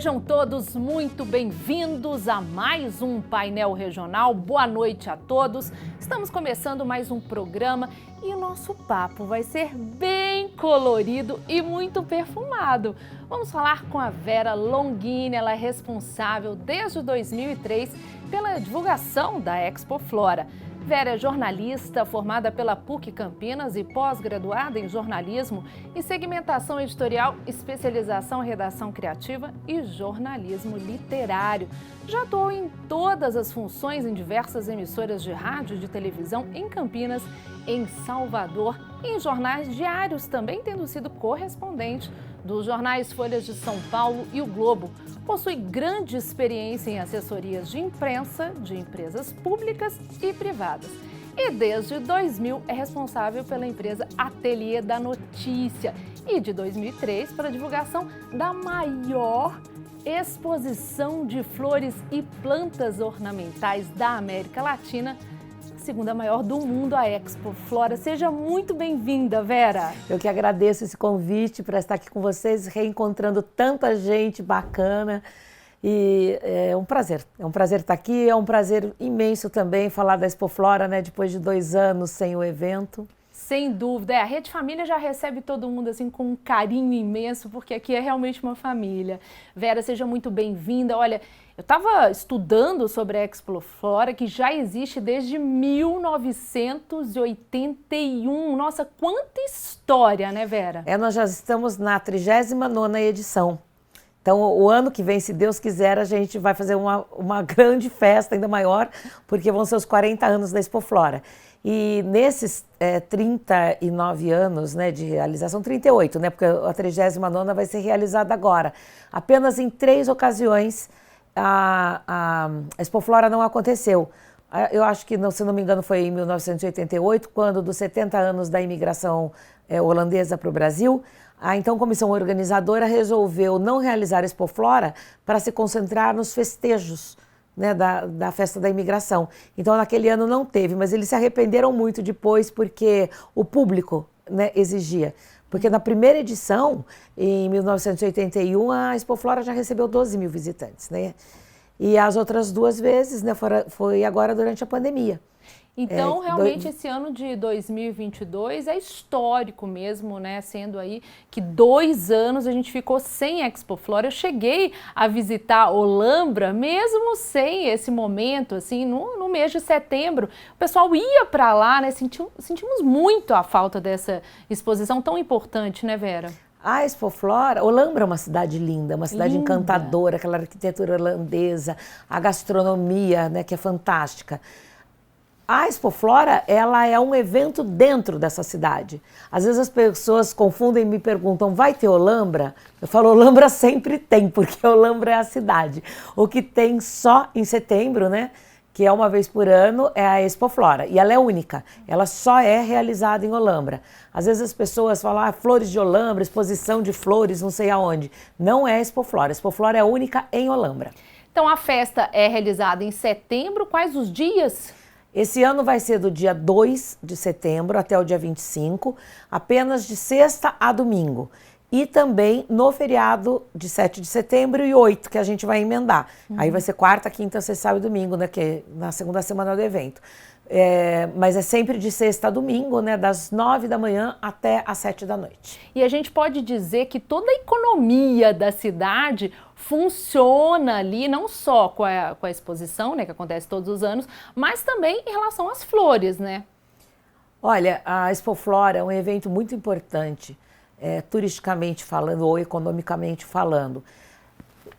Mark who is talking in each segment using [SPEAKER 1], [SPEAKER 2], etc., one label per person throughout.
[SPEAKER 1] Sejam todos muito bem-vindos a mais um painel regional. Boa noite a todos. Estamos começando mais um programa e o nosso papo vai ser bem colorido e muito perfumado. Vamos falar com a Vera Longini, ela é responsável desde 2003 pela divulgação da Expo Flora. Vera é jornalista, formada pela PUC Campinas e pós-graduada em jornalismo e segmentação editorial, especialização em redação criativa e jornalismo literário. Já atuou em todas as funções em diversas emissoras de rádio e de televisão em Campinas, em Salvador e em jornais diários, também tendo sido correspondente dos jornais Folhas de São Paulo e O Globo. Possui grande experiência em assessorias de imprensa, de empresas públicas e privadas. E desde 2000 é responsável pela empresa Ateliê da Notícia e de 2003 para a divulgação da maior exposição de flores e plantas ornamentais da América Latina, segunda maior do mundo, a Expo Flora. Seja muito bem-vinda, Vera.
[SPEAKER 2] Eu que agradeço esse convite para estar aqui com vocês, reencontrando tanta gente bacana. E é um prazer estar aqui, é um prazer imenso também falar da Expo Flora, né, depois de 2 anos sem o evento.
[SPEAKER 1] Sem dúvida, a Rede Família já recebe todo mundo assim com um carinho imenso, porque aqui é realmente uma família. Vera, seja muito bem-vinda. Olha, eu estava estudando sobre a Expo Flora, que já existe desde 1981. Nossa, quanta história, né, Vera?
[SPEAKER 2] Nós já estamos na 39ª edição. Então, o ano que vem, se Deus quiser, a gente vai fazer uma grande festa, ainda maior, porque vão ser os 40 anos da Expo Flora. E nesses 39 anos, né, de realização, 38, né, porque a 39ª vai ser realizada agora. Apenas em 3 ocasiões a Expo Flora não aconteceu. Eu acho que, se não me engano, foi em 1988, quando dos 70 anos da imigração holandesa para o Brasil, a então comissão organizadora resolveu não realizar a Expo Flora para se concentrar nos festejos, né, da festa da imigração. Então, naquele ano não teve, mas eles se arrependeram muito depois porque o público, né, exigia. Porque na primeira edição, em 1981, a Expo Flora já recebeu 12 mil visitantes, né? E as outras 2 vezes, né, foi agora durante a pandemia.
[SPEAKER 1] Então, realmente, esse ano de 2022 é histórico mesmo, né? Sendo aí que 2 anos a gente ficou sem Expo Flora. Eu cheguei a visitar Olambra, mesmo sem esse momento, assim, no mês de setembro. O pessoal ia para lá, né? Sentimos muito a falta dessa exposição tão importante, né, Vera?
[SPEAKER 2] A Expo Flora, Olambra é uma cidade linda, uma cidade encantadora, aquela arquitetura holandesa, a gastronomia, né, que é fantástica. A Expo Flora, ela é um evento dentro dessa cidade. Às vezes as pessoas confundem e me perguntam, vai ter Olambra? Eu falo, Olambra sempre tem, porque Olambra é a cidade. O que tem só em setembro, né, que é uma vez por ano, é a Expo Flora. E ela é única, ela só é realizada em Olambra. Às vezes as pessoas falam, flores de Olambra, exposição de flores, não sei aonde. Não é Expo Flora, a Expo Flora é única em Olambra.
[SPEAKER 1] Então a festa é realizada em setembro, quais os dias?
[SPEAKER 2] Esse ano vai ser do dia 2 de setembro até o dia 25, apenas de sexta a domingo. E também no feriado de 7 de setembro e 8, que a gente vai emendar. Aí vai ser quarta, quinta, sexta, sábado e domingo, né, que é na segunda semana do evento. Mas é sempre de sexta a domingo, né, das 9 da manhã até as 7 da noite.
[SPEAKER 1] E a gente pode dizer que toda a economia da cidade funciona ali, não só com a exposição, né, que acontece todos os anos, mas também em relação às flores, né?
[SPEAKER 2] Olha, a Expo Flora é um evento muito importante, turisticamente falando ou economicamente falando.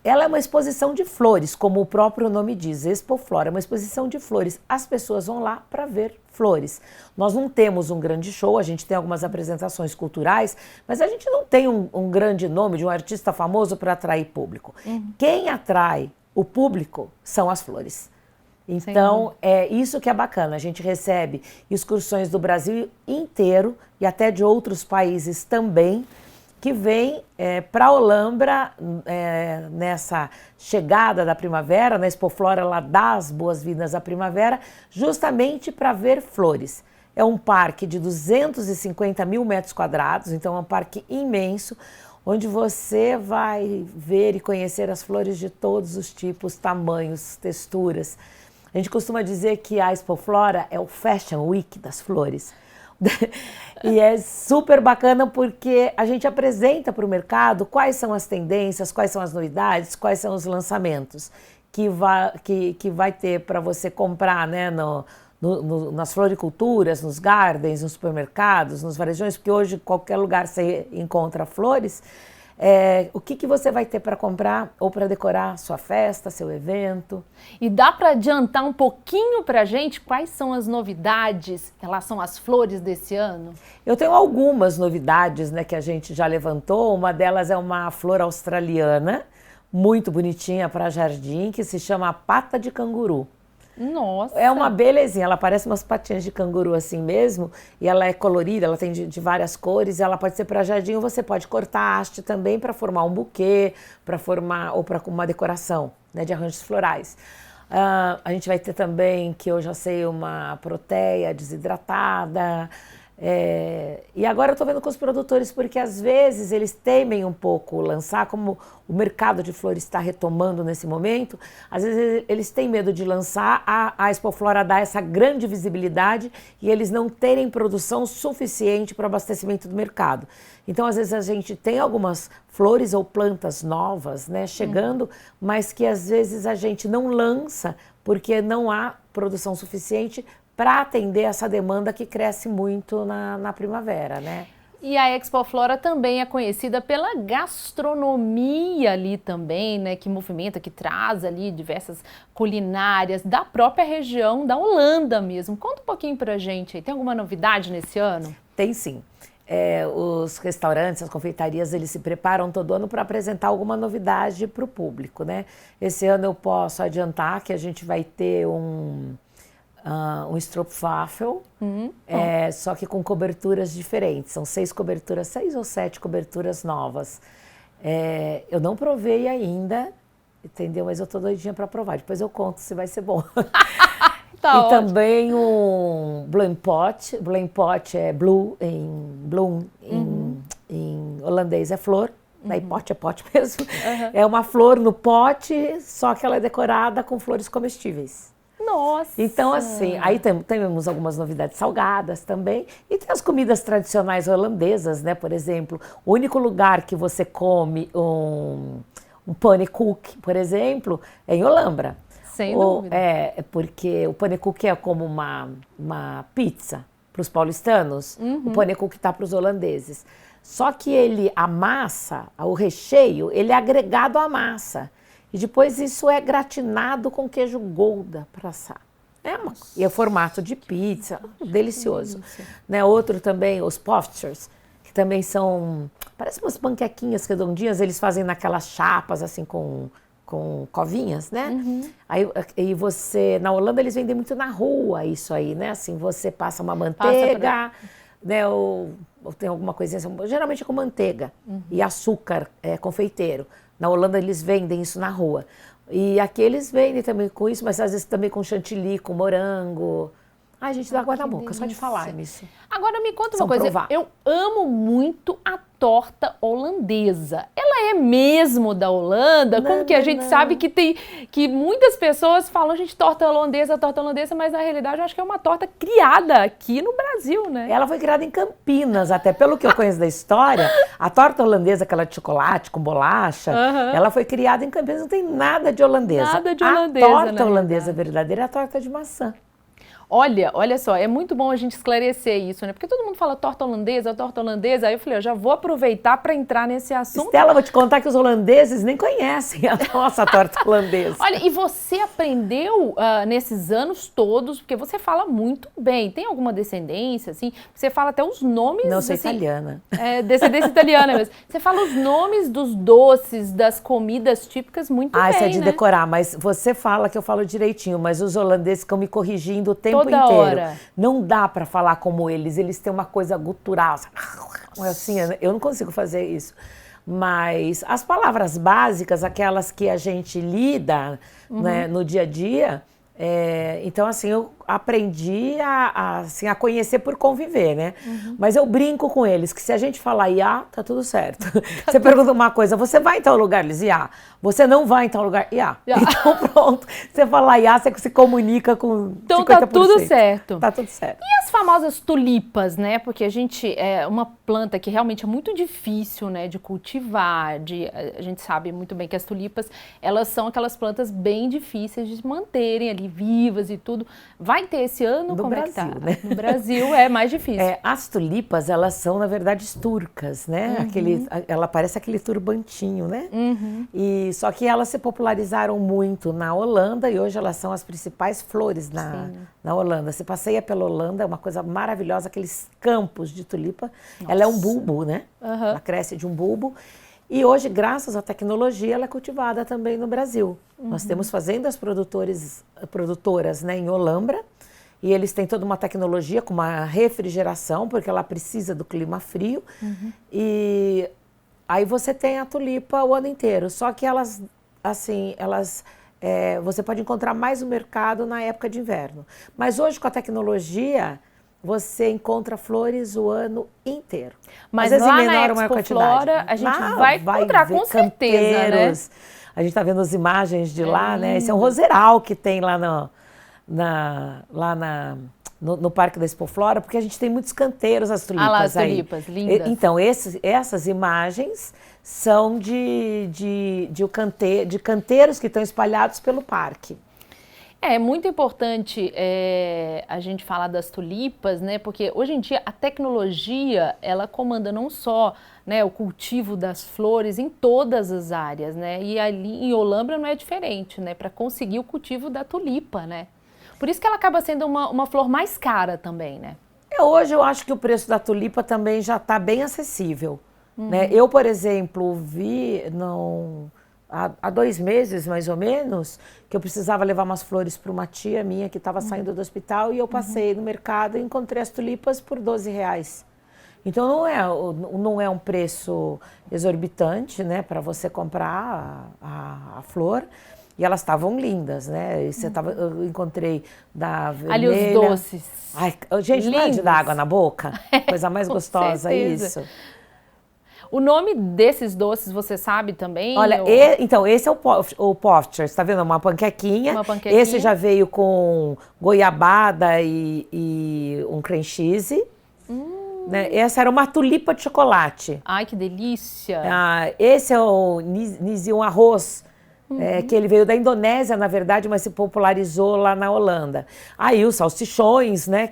[SPEAKER 2] Ela é uma exposição de flores, como o próprio nome diz, Expo Flora, é uma exposição de flores. As pessoas vão lá para ver flores. Nós não temos um grande show, a gente tem algumas apresentações culturais, mas a gente não tem um grande nome de um artista famoso para atrair público. Quem atrai o público são as flores. Então, é isso que é bacana, a gente recebe excursões do Brasil inteiro e até de outros países também, que vem para Olambra nessa chegada da primavera, na Expo Flora ela dá as boas-vindas à primavera, justamente para ver flores. É um parque de 250 mil metros quadrados, então é um parque imenso, onde você vai ver e conhecer as flores de todos os tipos, tamanhos, texturas. A gente costuma dizer que a Expoflora é o Fashion Week das flores. E é super bacana porque a gente apresenta para o mercado quais são as tendências, quais são as novidades, quais são os lançamentos que vai ter para você comprar, né, nas floriculturas, nos gardens, nos supermercados, nos varejões, porque hoje em qualquer lugar você encontra flores. O que você vai ter para comprar ou para decorar sua festa, seu evento.
[SPEAKER 1] E dá para adiantar um pouquinho para a gente quais são as novidades em relação às flores desse ano?
[SPEAKER 2] Eu tenho algumas novidades, né, que a gente já levantou. Uma delas é uma flor australiana, muito bonitinha para jardim, que se chama pata de canguru.
[SPEAKER 1] Nossa!
[SPEAKER 2] É uma belezinha, ela parece umas patinhas de canguru assim mesmo, e ela é colorida, ela tem de várias cores, ela pode ser para jardim ou você pode cortar a haste também para formar um buquê, para formar ou para uma decoração, né, de arranjos florais. A gente vai ter também, que eu já sei, uma proteia desidratada. E agora eu estou vendo com os produtores, porque às vezes eles temem um pouco lançar, como o mercado de flores está retomando nesse momento, às vezes eles têm medo de lançar, a Expoflora dá essa grande visibilidade e eles não terem produção suficiente para o abastecimento do mercado. Então às vezes a gente tem algumas flores ou plantas novas, né, chegando, mas que às vezes a gente não lança porque não há produção suficiente para atender essa demanda que cresce muito na primavera, né?
[SPEAKER 1] E a Expoflora também é conhecida pela gastronomia ali também, né? Que movimenta, que traz ali diversas culinárias da própria região, da Holanda mesmo. Conta um pouquinho pra gente aí, tem alguma novidade nesse ano?
[SPEAKER 2] Tem sim. Os restaurantes, as confeitarias, eles se preparam todo ano para apresentar alguma novidade para o público, né? Esse ano eu posso adiantar que a gente vai ter um stroopwafel, só que com coberturas diferentes. São 6 ou 7 coberturas novas. Eu não provei ainda, entendeu? Mas eu tô doidinha para provar. Depois eu conto se vai ser bom.
[SPEAKER 1] Tá
[SPEAKER 2] e
[SPEAKER 1] ótimo.
[SPEAKER 2] Também um bloempot. Bloempot é bloem em holandês é flor. Daí pote é pote mesmo. É uma flor no pote, só que ela é decorada com flores comestíveis.
[SPEAKER 1] Nossa!
[SPEAKER 2] Então, assim, aí temos algumas novidades salgadas também. E tem as comidas tradicionais holandesas, né? Por exemplo, o único lugar que você come um pannenkoek, por exemplo, é em Olambra.
[SPEAKER 1] Sem dúvida.
[SPEAKER 2] Porque o pannenkoek é como uma pizza para os paulistanos. O pannenkoek está para os holandeses. Só que a massa, o recheio, ele é agregado à massa. E depois isso é gratinado com queijo Gouda para assar. E é formato de pizza, delicioso. Né? Outro também, os Pofsters, que também são, parecem umas panquequinhas redondinhas, eles fazem naquelas chapas assim com covinhas, né? Aí você, na Holanda eles vendem muito na rua isso aí, né? Assim, você passa uma manteiga, né? Ou tem alguma coisinha, geralmente é com manteiga e açúcar confeiteiro. Na Holanda eles vendem isso na rua. E aqui eles vendem também com isso, mas às vezes também com chantilly, com morango. Ai, gente, dá água na boca, só de falar nisso.
[SPEAKER 1] Agora me conta uma coisa, eu amo muito a torta holandesa. Ela é mesmo da Holanda? Como que a gente sabe que muitas pessoas falam, gente, torta holandesa, mas na realidade eu acho que é uma torta criada aqui no Brasil, né?
[SPEAKER 2] Ela foi criada em Campinas, até pelo que eu conheço da história. A torta holandesa, aquela de chocolate com bolacha, ela foi criada em Campinas, não tem nada de holandesa.
[SPEAKER 1] Nada de holandesa,
[SPEAKER 2] a torta holandesa verdadeira é a torta de maçã.
[SPEAKER 1] Olha só, é muito bom a gente esclarecer isso, né? Porque todo mundo fala torta holandesa, aí eu falei, eu já vou aproveitar para entrar nesse assunto.
[SPEAKER 2] Estela, vou te contar que os holandeses nem conhecem a nossa torta holandesa.
[SPEAKER 1] Olha, e você aprendeu nesses anos todos, porque você fala muito bem, tem alguma descendência, assim? Você fala até os nomes...
[SPEAKER 2] Não, sou
[SPEAKER 1] assim,
[SPEAKER 2] italiana.
[SPEAKER 1] Descendência italiana mesmo. Você fala os nomes dos doces, das comidas típicas muito bem,
[SPEAKER 2] isso é de
[SPEAKER 1] né?
[SPEAKER 2] decorar, mas você fala que eu falo direitinho, mas os holandeses ficam me corrigindo o tempo
[SPEAKER 1] toda
[SPEAKER 2] inteiro.
[SPEAKER 1] Hora.
[SPEAKER 2] Não dá para falar como eles têm uma coisa gutural, assim, eu não consigo fazer isso. Mas as palavras básicas, aquelas que a gente lida, né, no dia a dia, então assim, aprendi assim, a conhecer por conviver, né? Mas eu brinco com eles que se a gente falar Iá, tá tudo certo. Você pergunta uma coisa, você vai em tal lugar? Eles, Iá. Você não vai em tal lugar? Iá. Então pronto, você fala Iá, você se comunica com
[SPEAKER 1] então
[SPEAKER 2] 50%.
[SPEAKER 1] Tá tudo certo.
[SPEAKER 2] Tá tudo certo.
[SPEAKER 1] E as famosas tulipas, né? Porque a gente, é uma planta que realmente é muito difícil, né, de cultivar, a gente sabe muito bem que as tulipas, elas são aquelas plantas bem difíceis de manterem ali vivas e tudo. Vai ter esse ano?
[SPEAKER 2] No
[SPEAKER 1] como
[SPEAKER 2] Brasil,
[SPEAKER 1] é que tá?
[SPEAKER 2] né?
[SPEAKER 1] No Brasil é mais difícil.
[SPEAKER 2] As tulipas, elas são, na verdade, turcas, né? Ela parece aquele turbantinho, né? E, só que elas se popularizaram muito na Holanda e hoje elas são as principais flores na Holanda. Você passeia pela Holanda, é uma coisa maravilhosa, aqueles campos de tulipa. Nossa. Ela é um bulbo, né? Ela cresce de um bulbo. E hoje, graças à tecnologia, ela é cultivada também no Brasil. Nós temos fazendas produtoras, né, em Olambra, e eles têm toda uma tecnologia com uma refrigeração, porque ela precisa do clima frio. E aí você tem a tulipa o ano inteiro. Só que elas, assim, você pode encontrar mais no mercado na época de inverno. Mas hoje, com a tecnologia, você encontra flores o ano inteiro.
[SPEAKER 1] Mas
[SPEAKER 2] às vezes
[SPEAKER 1] lá
[SPEAKER 2] em menor
[SPEAKER 1] na
[SPEAKER 2] ou maior
[SPEAKER 1] Expo
[SPEAKER 2] quantidade.
[SPEAKER 1] Flora, a gente vai encontrar, com certeza,
[SPEAKER 2] canteiros. Né? A gente está vendo as imagens de lá, né? Esse é um roseral que tem lá no Parque da Expo Flora, porque a gente tem muitos canteiros, as tulipas
[SPEAKER 1] lá, as
[SPEAKER 2] aí.
[SPEAKER 1] tulipas, lindas.
[SPEAKER 2] Então, essas imagens são de canteiros que estão espalhados pelo parque.
[SPEAKER 1] É muito importante a gente falar das tulipas, né? Porque hoje em dia a tecnologia, ela comanda não só, né, o cultivo das flores em todas as áreas, né? E ali em Olambra não é diferente, né? Para conseguir o cultivo da tulipa, né? Por isso que ela acaba sendo uma flor mais cara também, né?
[SPEAKER 2] Hoje eu acho que o preço da tulipa também já está bem acessível. Né? Eu, por exemplo, vi há 2 meses, mais ou menos, que eu precisava levar umas flores para uma tia minha que estava saindo do hospital e eu passei no mercado e encontrei as tulipas por R$12. Então não é um preço exorbitante, né, para você comprar a flor. E elas estavam lindas, né? Eu encontrei da vermelha.
[SPEAKER 1] Ali os doces.
[SPEAKER 2] Ai, gente, não é de dar água na boca? Coisa mais gostosa isso.
[SPEAKER 1] O nome desses doces você sabe também?
[SPEAKER 2] Olha, então esse é o Poffertjes, tá vendo? Uma panquequinha. Esse já veio com goiabada e um cream cheese. Né? Essa era uma tulipa de chocolate.
[SPEAKER 1] Ai, que delícia!
[SPEAKER 2] Esse é o Nisi, um arroz. Que ele veio da Indonésia, na verdade, mas se popularizou lá na Holanda. Aí os salsichões, né,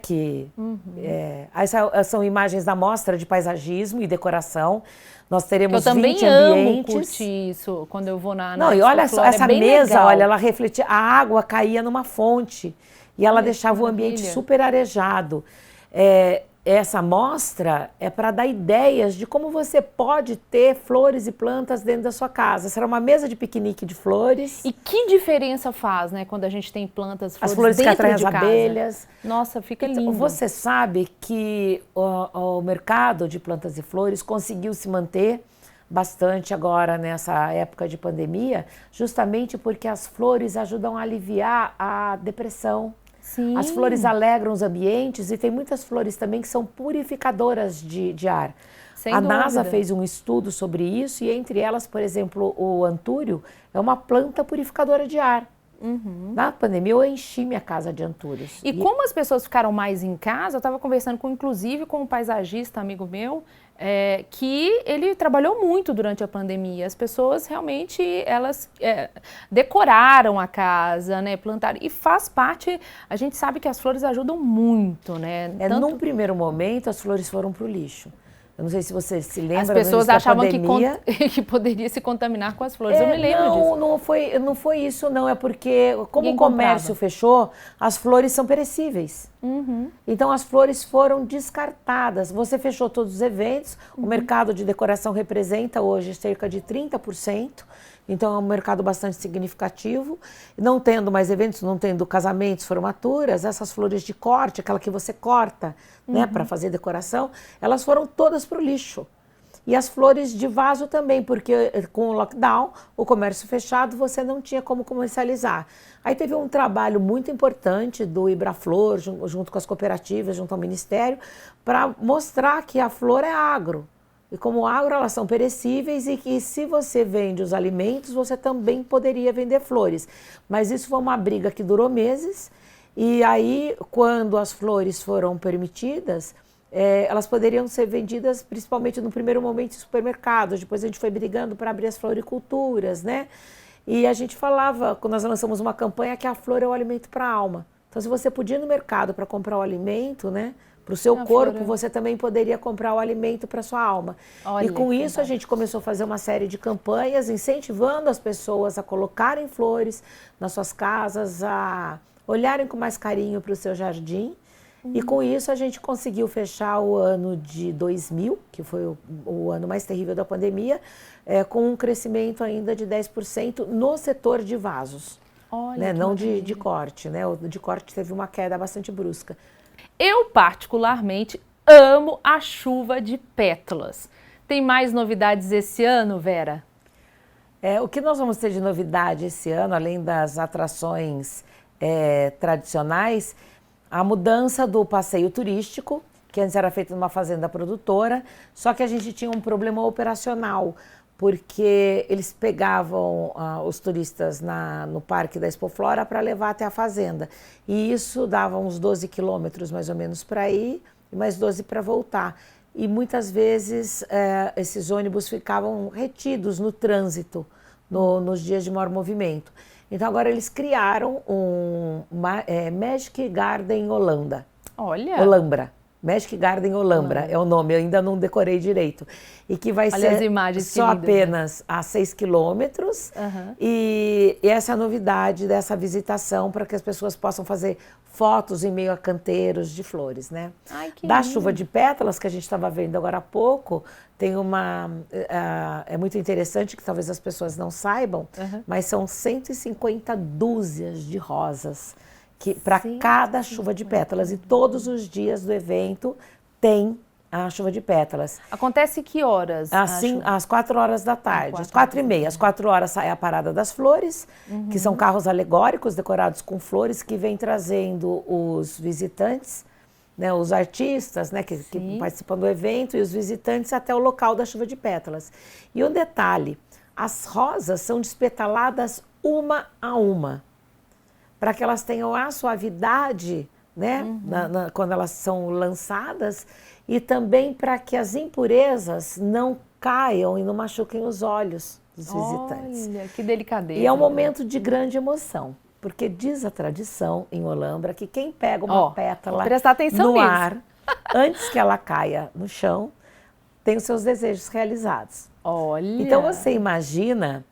[SPEAKER 2] são imagens da mostra de paisagismo e decoração. Nós teremos 20 ambientes.
[SPEAKER 1] Eu também amo curtir isso quando eu vou na
[SPEAKER 2] Não, e olha só, essa mesa,
[SPEAKER 1] legal.
[SPEAKER 2] olha, ela refletia, a água caía numa fonte e ela deixava o ambiente super arejado. Essa mostra é para dar ideias de como você pode ter flores e plantas dentro da sua casa. Será uma mesa de piquenique de flores.
[SPEAKER 1] E que diferença faz, né, quando a gente tem plantas, flores,
[SPEAKER 2] as flores que atraem as
[SPEAKER 1] casa.
[SPEAKER 2] Abelhas.
[SPEAKER 1] Nossa, fica lindo.
[SPEAKER 2] Você sabe que o mercado de plantas e flores conseguiu se manter bastante agora nessa época de pandemia, justamente porque as flores ajudam a aliviar a depressão.
[SPEAKER 1] Sim.
[SPEAKER 2] As flores alegram os ambientes e tem muitas flores também que são purificadoras de ar. A NASA fez um estudo sobre isso e entre elas, por exemplo, o antúrio é uma planta purificadora de ar. Na pandemia eu enchi minha casa de antúrios.
[SPEAKER 1] E como as pessoas ficaram mais em casa, eu estava conversando inclusive com um paisagista amigo meu, que ele trabalhou muito durante a pandemia. As pessoas realmente, elas decoraram a casa, né, plantaram. E faz parte, a gente sabe que as flores ajudam muito, né?
[SPEAKER 2] Num primeiro momento, as flores foram para o lixo. Eu não sei se você se lembra.
[SPEAKER 1] As pessoas achavam que poderia se contaminar com as flores. Eu me lembro disso.
[SPEAKER 2] Não foi isso, não. É porque, como o comércio fechou, as flores são perecíveis. Então, as flores foram descartadas. Você fechou todos os eventos. O mercado de decoração representa hoje cerca de 30%. Então, é um mercado bastante significativo. Não tendo mais eventos, não tendo casamentos, formaturas, essas flores de corte, aquela que você corta, né, para fazer decoração, elas foram todas para o lixo. E as flores de vaso também, porque com o lockdown, o comércio fechado, você não tinha como comercializar. Aí teve um trabalho muito importante do Ibraflor, junto com as cooperativas, junto ao Ministério, para mostrar que a flor é agro. E como agro, elas são perecíveis e que se você vende os alimentos, você também poderia vender flores. Mas isso foi uma briga que durou meses. E aí, quando as flores foram permitidas, elas poderiam ser vendidas principalmente no primeiro momento em supermercados. Depois a gente foi brigando para abrir as floriculturas, né? E a gente falava, quando nós lançamos uma campanha, que a flor é o alimento para a alma. Então, se você podia ir no mercado para comprar o alimento, né? Para o seu corpo, você também poderia comprar o alimento para a sua alma.
[SPEAKER 1] Olha,
[SPEAKER 2] e com isso a gente começou a fazer uma série de campanhas, incentivando as pessoas a colocarem flores nas suas casas, a olharem com mais carinho para o seu jardim. E com isso a gente conseguiu fechar o ano de 2000, que foi o ano mais terrível da pandemia, com um crescimento ainda de 10% no setor de vasos.
[SPEAKER 1] Olha,
[SPEAKER 2] né? Não de corte, né? O de corte teve uma queda bastante brusca.
[SPEAKER 1] Eu particularmente amo a chuva de pétalas. Tem mais novidades esse ano, Vera?
[SPEAKER 2] O que nós vamos ter de novidade esse ano, além das atrações tradicionais, a mudança do passeio turístico, que antes era feito numa fazenda produtora, só que a gente tinha um problema operacional, porque eles pegavam os turistas no parque da Expoflora para levar até a fazenda. E isso dava uns 12 quilômetros mais ou menos para ir e mais 12 para voltar. E muitas vezes esses ônibus ficavam retidos no trânsito, nos dias de maior movimento. Então agora eles criaram Magic Garden Holanda.
[SPEAKER 1] Olha!
[SPEAKER 2] Olambra. Magic Garden Olambra é o nome, eu ainda não decorei direito. E que vai ser
[SPEAKER 1] as imagens
[SPEAKER 2] só apenas a 6 quilômetros. E essa é a novidade dessa visitação, para que as pessoas possam fazer fotos em meio a canteiros de flores, né?
[SPEAKER 1] Ai, que
[SPEAKER 2] da
[SPEAKER 1] lindo.
[SPEAKER 2] chuva de pétalas, que a gente estava vendo agora há pouco, tem é muito interessante, que talvez as pessoas não saibam, mas são 150 dúzias de rosas para cada chuva de pétalas. E todos os dias do evento tem a chuva de pétalas.
[SPEAKER 1] Acontece que horas?
[SPEAKER 2] Assim, às 4 horas da tarde, às 4h30. Às 4 horas sai a Parada das Flores, que são carros alegóricos decorados com flores, que vem trazendo os visitantes, né, os artistas, né, que participam do evento, e os visitantes até o local da chuva de pétalas. E um detalhe, as rosas são despetaladas uma a uma, para que elas tenham a suavidade, né, quando elas são lançadas, e também para que as impurezas não caiam e não machuquem os olhos dos visitantes.
[SPEAKER 1] Olha, que delicadeza.
[SPEAKER 2] E é um momento de grande emoção, porque diz a tradição em Olambra que quem pega uma pétala no ar, antes que ela caia no chão, tem os seus desejos realizados.
[SPEAKER 1] Olha!
[SPEAKER 2] Então você imagina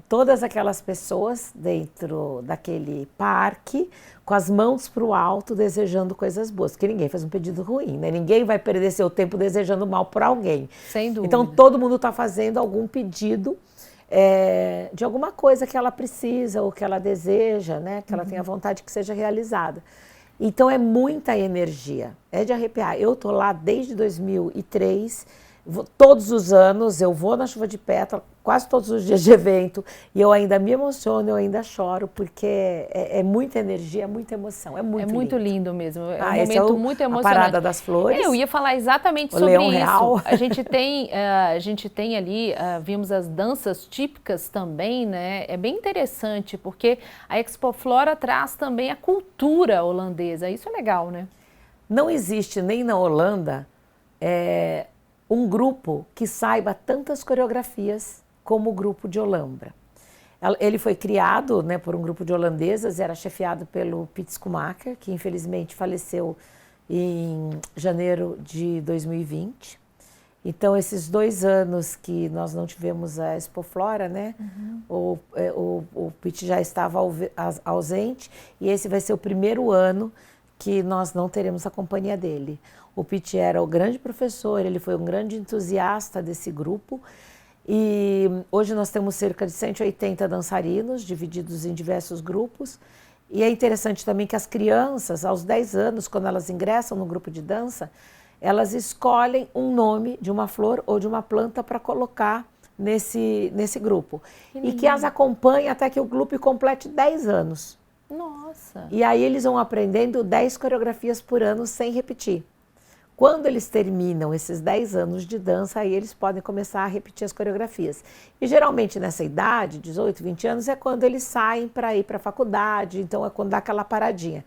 [SPEAKER 2] todas aquelas pessoas dentro daquele parque, com as mãos para o alto, desejando coisas boas, porque ninguém faz um pedido ruim, né? Ninguém vai perder seu tempo desejando mal por alguém.
[SPEAKER 1] Sem dúvida.
[SPEAKER 2] Então todo mundo está fazendo algum pedido de alguma coisa que ela precisa ou que ela deseja, né? Que ela tenha vontade que seja realizada. Então é muita energia, é de arrepiar. Eu estou lá desde 2003, todos os anos eu vou na chuva de pétala, quase todos os dias de evento, e eu ainda me emociono, eu ainda choro, porque é muita energia, é muita emoção, é muito lindo
[SPEAKER 1] mesmo, é um momento muito emocionante.
[SPEAKER 2] A Parada das Flores.
[SPEAKER 1] Eu ia falar exatamente sobre
[SPEAKER 2] Leão
[SPEAKER 1] isso.
[SPEAKER 2] Real.
[SPEAKER 1] A gente tem ali, vimos as danças típicas também, né? É bem interessante, porque a Expoflora traz também a cultura holandesa, isso é legal, né?
[SPEAKER 2] Não existe nem na Holanda um grupo que saiba tantas coreografias como o grupo de Olambra. Ele foi criado, né, por um grupo de holandesas, era chefiado pelo Piet Schoemaker, que infelizmente faleceu em janeiro de 2020. Então, esses 2 anos que nós não tivemos a Expoflora, né, o Piet já estava ausente, e esse vai ser o primeiro ano que nós não teremos a companhia dele. O Piet era o grande professor, ele foi um grande entusiasta desse grupo, e hoje nós temos cerca de 180 dançarinos, divididos em diversos grupos. E é interessante também que as crianças, aos 10 anos, quando elas ingressam no grupo de dança, elas escolhem um nome de uma flor ou de uma planta para colocar nesse grupo. E que as acompanha até que o grupo complete 10 anos.
[SPEAKER 1] Nossa!
[SPEAKER 2] E aí eles vão aprendendo 10 coreografias por ano sem repetir. Quando eles terminam esses 10 anos de dança, aí eles podem começar a repetir as coreografias. E geralmente nessa idade, 18, 20 anos, é quando eles saem para ir para a faculdade, então é quando dá aquela paradinha.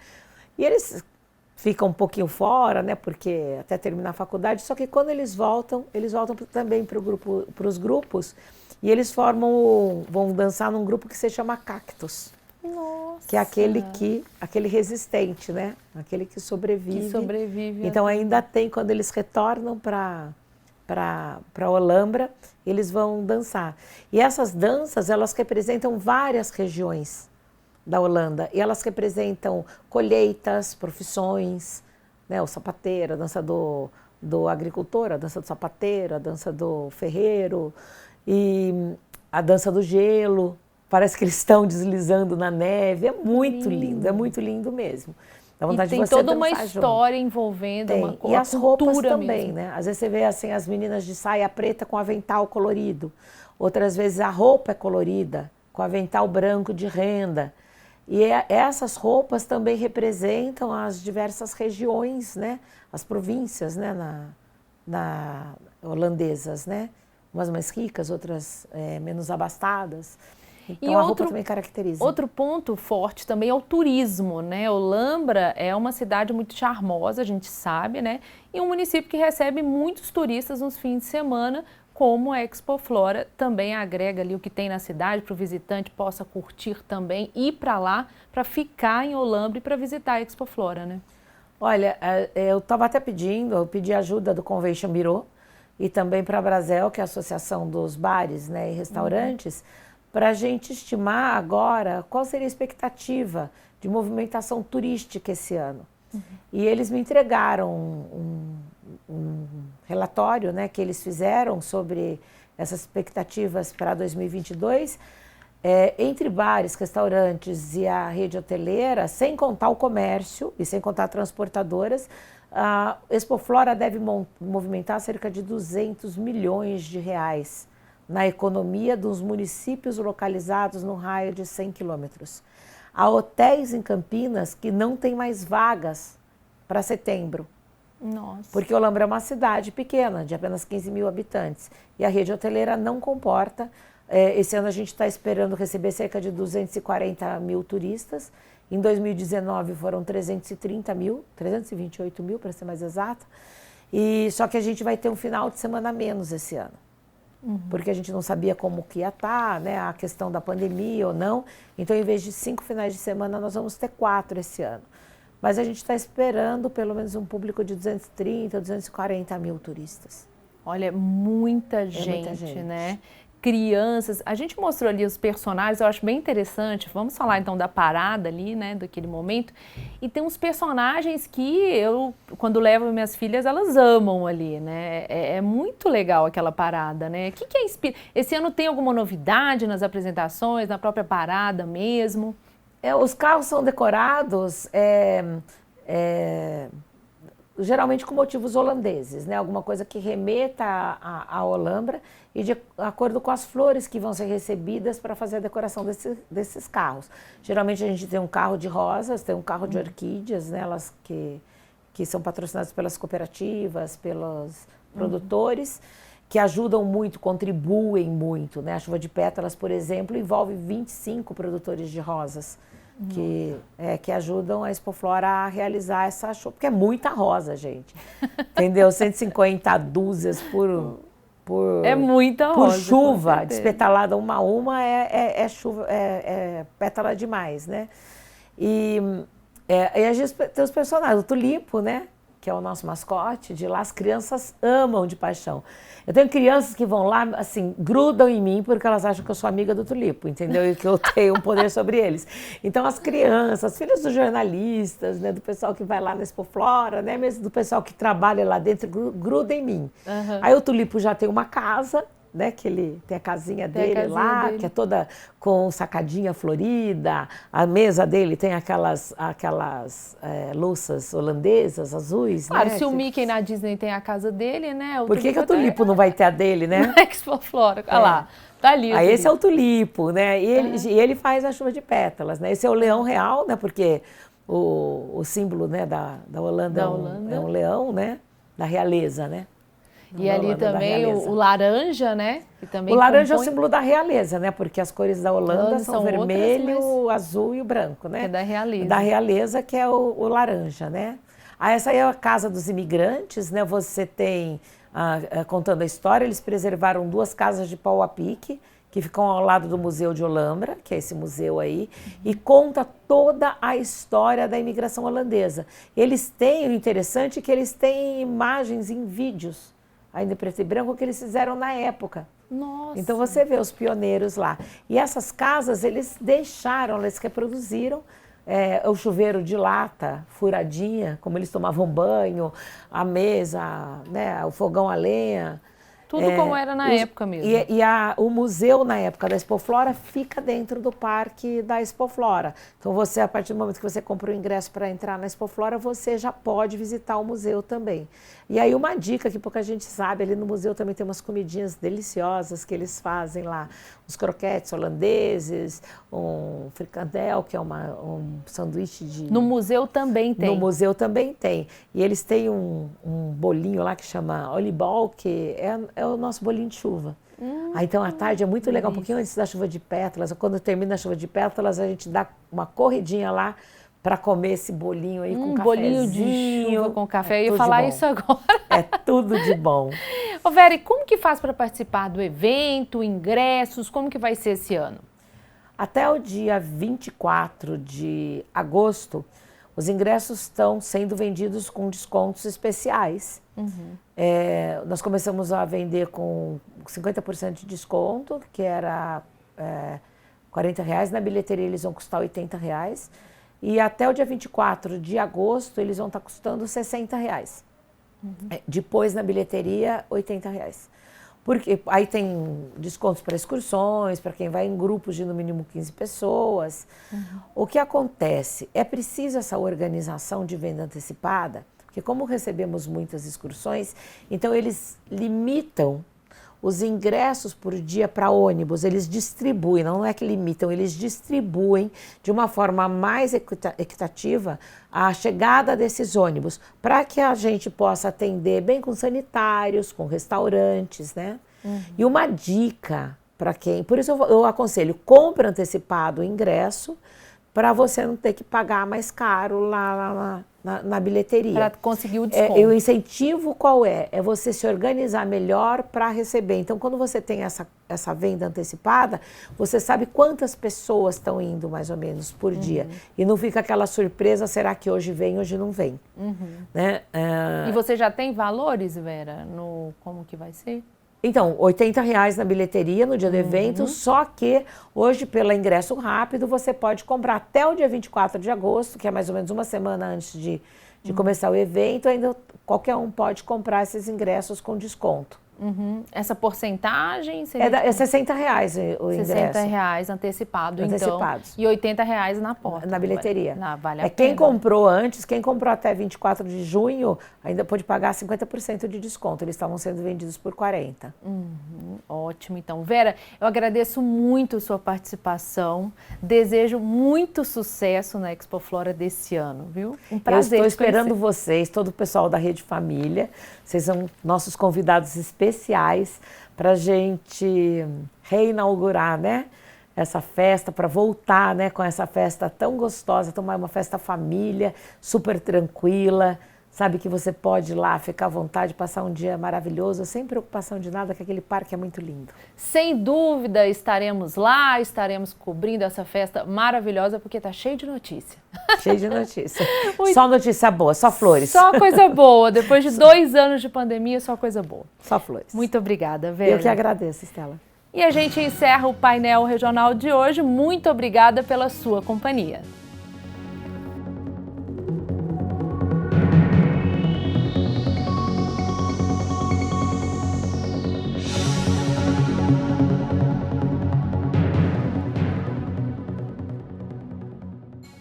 [SPEAKER 2] E eles ficam um pouquinho fora, né, porque até terminar a faculdade, só que quando eles voltam também para os grupos, e eles vão dançar num grupo que se chama Cactus.
[SPEAKER 1] Nossa.
[SPEAKER 2] Que é aquele resistente, né? Aquele que sobrevive.
[SPEAKER 1] Que sobrevive.
[SPEAKER 2] Então ainda tem, quando eles retornam para Olambra, eles vão dançar. E essas danças, elas representam várias regiões da Holanda. E elas representam colheitas, profissões, né? O sapateiro, a dança do agricultor, a dança do sapateiro, a dança do ferreiro, e a dança do gelo. Parece que eles estão deslizando na neve. É muito lindo mesmo. Dá vontade
[SPEAKER 1] e tem
[SPEAKER 2] de você
[SPEAKER 1] toda uma
[SPEAKER 2] dançar
[SPEAKER 1] história
[SPEAKER 2] junto.
[SPEAKER 1] envolvendo
[SPEAKER 2] Tem.
[SPEAKER 1] uma
[SPEAKER 2] E as roupas também,
[SPEAKER 1] mesmo.
[SPEAKER 2] né? Às vezes você vê assim as meninas de saia preta com avental colorido. Outras vezes a roupa é colorida, com avental branco de renda. E essas roupas também representam as diversas regiões, né? As províncias, né? Holandesas, né? Umas mais ricas, outras menos abastadas. Então a roupa também caracteriza.
[SPEAKER 1] Outro ponto forte também é o turismo, né? Olambra é uma cidade muito charmosa, a gente sabe, né? E um município que recebe muitos turistas nos fins de semana, como a Expoflora também agrega ali o que tem na cidade para o visitante possa curtir também, ir para lá para ficar em Olambra e para visitar a Expoflora, né?
[SPEAKER 2] Olha, eu estava até eu pedi ajuda do Convention Bureau e também para a Brasel, que é a Associação dos Bares, né, e Restaurantes, para a gente estimar agora qual seria a expectativa de movimentação turística esse ano. E eles me entregaram um relatório, né, que eles fizeram sobre essas expectativas para 2022, entre bares, restaurantes e a rede hoteleira, sem contar o comércio e sem contar transportadoras, a Expoflora deve movimentar cerca de 200 milhões de reais na economia dos municípios localizados no raio de 100 quilômetros. Há hotéis em Campinas que não têm mais vagas para setembro.
[SPEAKER 1] Nossa.
[SPEAKER 2] Porque Olambra é uma cidade pequena, de apenas 15 mil habitantes. E a rede hoteleira não comporta. Esse ano a gente está esperando receber cerca de 240 mil turistas. Em 2019 foram 330 mil, 328 mil para ser mais exata. Só que a gente vai ter um final de semana a menos esse ano. Porque a gente não sabia como que ia estar, né, a questão da pandemia ou não. Então, em vez de 5 finais de semana, nós vamos ter 4 esse ano. Mas a gente está esperando pelo menos um público de 230, 240 mil turistas.
[SPEAKER 1] Olha, muita gente, né? Crianças. A gente mostrou ali os personagens, eu acho bem interessante. Vamos falar então da parada ali, né, daquele momento. E tem uns personagens que eu, quando levo minhas filhas, elas amam ali, né? É muito legal aquela parada, né? O que é Esse ano tem alguma novidade nas apresentações, na própria parada mesmo?
[SPEAKER 2] Os carros são decorados geralmente com motivos holandeses, né? Alguma coisa que remeta à Olambra e de acordo com as flores que vão ser recebidas para fazer a decoração desses carros. Geralmente a gente tem um carro de rosas, tem um carro de orquídeas, né? Elas que são patrocinadas pelas cooperativas, pelos produtores, que ajudam muito, contribuem muito, né? A chuva de pétalas, por exemplo, envolve 25 produtores de rosas que ajudam a Expoflora a realizar essa chuva, porque é muita rosa, gente. Entendeu? 150 dúzias por
[SPEAKER 1] é muita rosa,
[SPEAKER 2] por chuva, despetalada uma a uma, chuva, pétala demais, né? E a gente tem os personagens, o Tulipo, né? Que é o nosso mascote, de lá as crianças amam de paixão. Eu tenho crianças que vão lá, assim, grudam em mim porque elas acham que eu sou amiga do Tulipo, entendeu? E que eu tenho um poder sobre eles. Então as crianças, filhos dos jornalistas, né, do pessoal que vai lá na Expoflora, né, mesmo do pessoal que trabalha lá dentro, grudam em mim. Aí o Tulipo já tem uma casa, né? Que ele tem a casinha dele lá, que é toda com sacadinha florida. A mesa dele tem aquelas louças holandesas, azuis,
[SPEAKER 1] claro,
[SPEAKER 2] né?
[SPEAKER 1] se o Mickey na Disney tem a casa dele, né?
[SPEAKER 2] Por que o Tulipo não vai ter a dele, né?
[SPEAKER 1] Expoflora, olha lá. Tá ali.
[SPEAKER 2] Aí esse é o Tulipo, né? E ele faz a chuva de pétalas, né? Esse é o leão real, né? Porque o símbolo, né, da Holanda, é um leão, né? Da realeza, né?
[SPEAKER 1] E ali também o laranja, né? Que também
[SPEAKER 2] o laranja é o símbolo da realeza, né? Porque as cores da Holanda são vermelho,
[SPEAKER 1] outras,
[SPEAKER 2] o azul e o branco, né?
[SPEAKER 1] Que é da realeza.
[SPEAKER 2] Da realeza, que é o laranja, né? Essa aí é a casa dos imigrantes, né? Você tem, contando a história, eles preservaram 2 casas de pau a pique, que ficam ao lado do Museu de Olambra, que é esse museu aí, e conta toda a história da imigração holandesa. Eles têm, o interessante é que eles têm imagens em vídeos, ainda em preto e branco, que eles fizeram na época.
[SPEAKER 1] Nossa!
[SPEAKER 2] Então você vê os pioneiros lá. E essas casas, eles deixaram, eles reproduziram o chuveiro de lata, furadinha, como eles tomavam banho, a mesa, né, o fogão a lenha.
[SPEAKER 1] Tudo como era na época mesmo.
[SPEAKER 2] O museu, na época da Expoflora, fica dentro do parque da Expoflora. Então, você, a partir do momento que você compra o ingresso para entrar na Expoflora, você já pode visitar o museu também. E aí, uma dica que pouca gente sabe, ali no museu também tem umas comidinhas deliciosas que eles fazem lá. Os croquetes holandeses, um fricandel, que é um sanduíche de...
[SPEAKER 1] No museu também tem.
[SPEAKER 2] No museu também tem. E eles têm um bolinho lá que chama olibol, que é o nosso bolinho de chuva. Então, à tarde é muito legal, um pouquinho antes da chuva de pétalas. Quando termina a chuva de pétalas, a gente dá uma corridinha lá para comer esse bolinho aí com cafezinho.
[SPEAKER 1] Bolinho de chuva com café. Eu ia falar isso agora.
[SPEAKER 2] É tudo de bom.
[SPEAKER 1] Ô Vera, e como que faz para participar do evento, ingressos, como que vai ser esse ano?
[SPEAKER 2] Até o dia 24 de agosto, os ingressos estão sendo vendidos com descontos especiais. Nós começamos a vender com 50% de desconto, que era R$40. Na bilheteria eles vão custar R$80. E até o dia 24 de agosto eles vão estar custando R$60. Depois na bilheteria, R$80. Porque aí tem descontos para excursões, para quem vai em grupos de no mínimo 15 pessoas. O que acontece? É preciso essa organização de venda antecipada, porque como recebemos muitas excursões, então eles limitam os ingressos por dia para ônibus, eles distribuem, não é que limitam, eles distribuem de uma forma mais equitativa a chegada desses ônibus, para que a gente possa atender bem com sanitários, com restaurantes, né? E uma dica para quem, por isso eu aconselho, compre antecipado o ingresso, para você não ter que pagar mais caro lá na bilheteria.
[SPEAKER 1] Para conseguir o desconto.
[SPEAKER 2] O incentivo qual é? É você se organizar melhor para receber. Então, quando você tem essa venda antecipada, você sabe quantas pessoas estão indo, mais ou menos, por dia. E não fica aquela surpresa, será que hoje vem, hoje não vem? Né?
[SPEAKER 1] E você já tem valores, Vera, como que vai ser?
[SPEAKER 2] Então, R$80 na bilheteria no dia do evento, só que hoje, pelo ingresso rápido, você pode comprar até o dia 24 de agosto, que é mais ou menos uma semana antes de começar o evento, ainda qualquer um pode comprar esses ingressos com desconto.
[SPEAKER 1] Essa porcentagem seria...
[SPEAKER 2] É R$60 o ingresso.
[SPEAKER 1] R$60 antecipado,
[SPEAKER 2] Antecipados.
[SPEAKER 1] Então. E R$80 na porta.
[SPEAKER 2] Na bilheteria.
[SPEAKER 1] Vale a pena.
[SPEAKER 2] Quem comprou antes, quem comprou até 24 de junho, ainda pode pagar 50% de desconto. Eles estavam sendo vendidos por 40%.
[SPEAKER 1] Ótimo, então. Vera, eu agradeço muito a sua participação. Desejo muito sucesso na Expoflora desse ano, viu? Um prazer.
[SPEAKER 2] Eu estou esperando vocês, todo o pessoal da Rede Família. Vocês são nossos convidados especiais para a gente reinaugurar, né, essa festa, para voltar, né, com essa festa tão gostosa, tomar uma festa família, super tranquila, sabe que você pode ir lá, ficar à vontade, passar um dia maravilhoso, sem preocupação de nada, que aquele parque é muito lindo.
[SPEAKER 1] Sem dúvida estaremos lá, estaremos cobrindo essa festa maravilhosa, porque está cheio de notícia.
[SPEAKER 2] Cheio de notícia. Só notícia boa, só flores.
[SPEAKER 1] Só coisa boa. Depois de 2 anos de pandemia, só coisa boa.
[SPEAKER 2] Só flores.
[SPEAKER 1] Muito obrigada, Vera.
[SPEAKER 2] Eu que agradeço, Estela.
[SPEAKER 1] E a gente encerra o painel regional de hoje. Muito obrigada pela sua companhia.